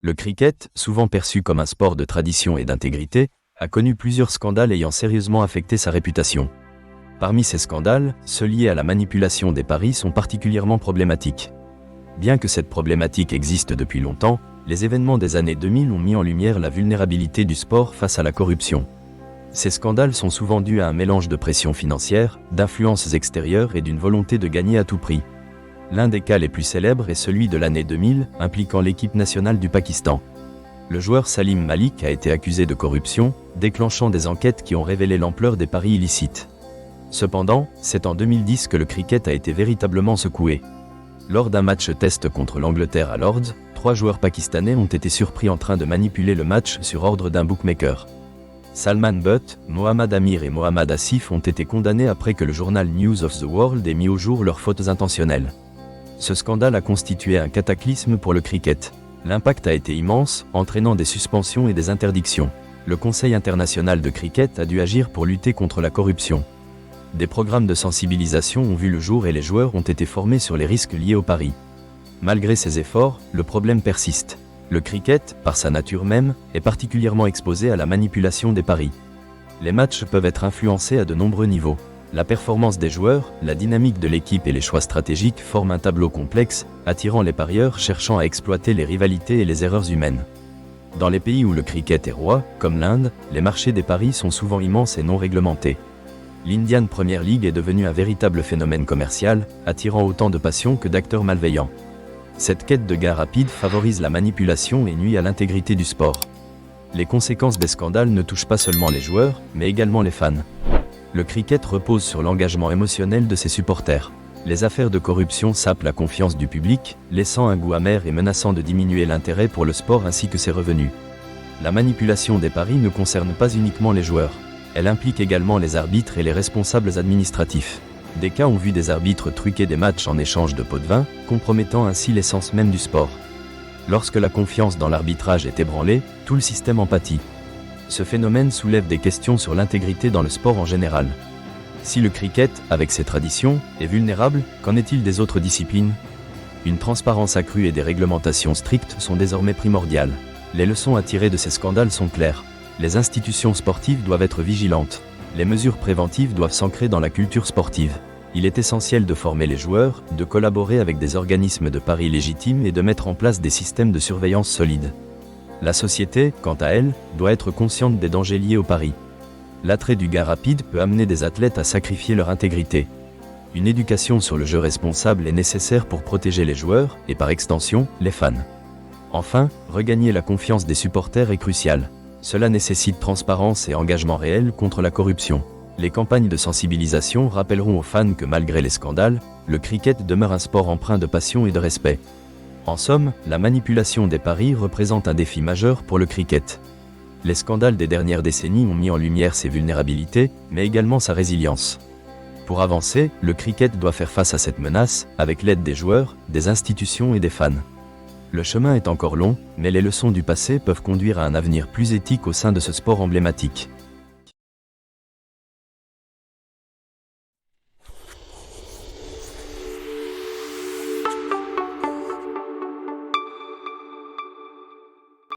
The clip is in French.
Le cricket, souvent perçu comme un sport de tradition et d'intégrité, a connu plusieurs scandales ayant sérieusement affecté sa réputation. Parmi ces scandales, ceux liés à la manipulation des paris sont particulièrement problématiques. Bien que cette problématique existe depuis longtemps, les événements des années 2000 ont mis en lumière la vulnérabilité du sport face à la corruption. Ces scandales sont souvent dus à un mélange de pression financière, d'influences extérieures et d'une volonté de gagner à tout prix. L'un des cas les plus célèbres est celui de l'année 2000, impliquant l'équipe nationale du Pakistan. Le joueur Salim Malik a été accusé de corruption, déclenchant des enquêtes qui ont révélé l'ampleur des paris illicites. Cependant, c'est en 2010 que le cricket a été véritablement secoué. Lors d'un match test contre l'Angleterre à Lord's, 3 joueurs pakistanais ont été surpris en train de manipuler le match sur ordre d'un bookmaker. Salman Butt, Mohammad Amir et Mohammad Asif ont été condamnés après que le journal News of the World ait mis au jour leurs fautes intentionnelles. Ce scandale a constitué un cataclysme pour le cricket. L'impact a été immense, entraînant des suspensions et des interdictions. Le Conseil international de cricket a dû agir pour lutter contre la corruption. Des programmes de sensibilisation ont vu le jour et les joueurs ont été formés sur les risques liés aux paris. Malgré ces efforts, le problème persiste. Le cricket, par sa nature même, est particulièrement exposé à la manipulation des paris. Les matchs peuvent être influencés à de nombreux niveaux. La performance des joueurs, la dynamique de l'équipe et les choix stratégiques forment un tableau complexe, attirant les parieurs cherchant à exploiter les rivalités et les erreurs humaines. Dans les pays où le cricket est roi, comme l'Inde, les marchés des paris sont souvent immenses et non réglementés. L'Indian Premier League est devenue un véritable phénomène commercial, attirant autant de passion que d'acteurs malveillants. Cette quête de gains rapides favorise la manipulation et nuit à l'intégrité du sport. Les conséquences des scandales ne touchent pas seulement les joueurs, mais également les fans. Le cricket repose sur l'engagement émotionnel de ses supporters. Les affaires de corruption sapent la confiance du public, laissant un goût amer et menaçant de diminuer l'intérêt pour le sport ainsi que ses revenus. La manipulation des paris ne concerne pas uniquement les joueurs. Elle implique également les arbitres et les responsables administratifs. Des cas ont vu des arbitres truquer des matchs en échange de pots de vin, compromettant ainsi l'essence même du sport. Lorsque la confiance dans l'arbitrage est ébranlée, tout le système en pâtit. Ce phénomène soulève des questions sur l'intégrité dans le sport en général. Si le cricket, avec ses traditions, est vulnérable, qu'en est-il des autres disciplines ? Une transparence accrue et des réglementations strictes sont désormais primordiales. Les leçons à tirer de ces scandales sont claires. Les institutions sportives doivent être vigilantes. Les mesures préventives doivent s'ancrer dans la culture sportive. Il est essentiel de former les joueurs, de collaborer avec des organismes de paris légitimes et de mettre en place des systèmes de surveillance solides. La société, quant à elle, doit être consciente des dangers liés aux paris. L'attrait du gain rapide peut amener des athlètes à sacrifier leur intégrité. Une éducation sur le jeu responsable est nécessaire pour protéger les joueurs, et par extension, les fans. Enfin, regagner la confiance des supporters est crucial. Cela nécessite transparence et engagement réel contre la corruption. Les campagnes de sensibilisation rappelleront aux fans que malgré les scandales, le cricket demeure un sport empreint de passion et de respect. En somme, la manipulation des paris représente un défi majeur pour le cricket. Les scandales des dernières décennies ont mis en lumière ses vulnérabilités, mais également sa résilience. Pour avancer, le cricket doit faire face à cette menace, avec l'aide des joueurs, des institutions et des fans. Le chemin est encore long, mais les leçons du passé peuvent conduire à un avenir plus éthique au sein de ce sport emblématique.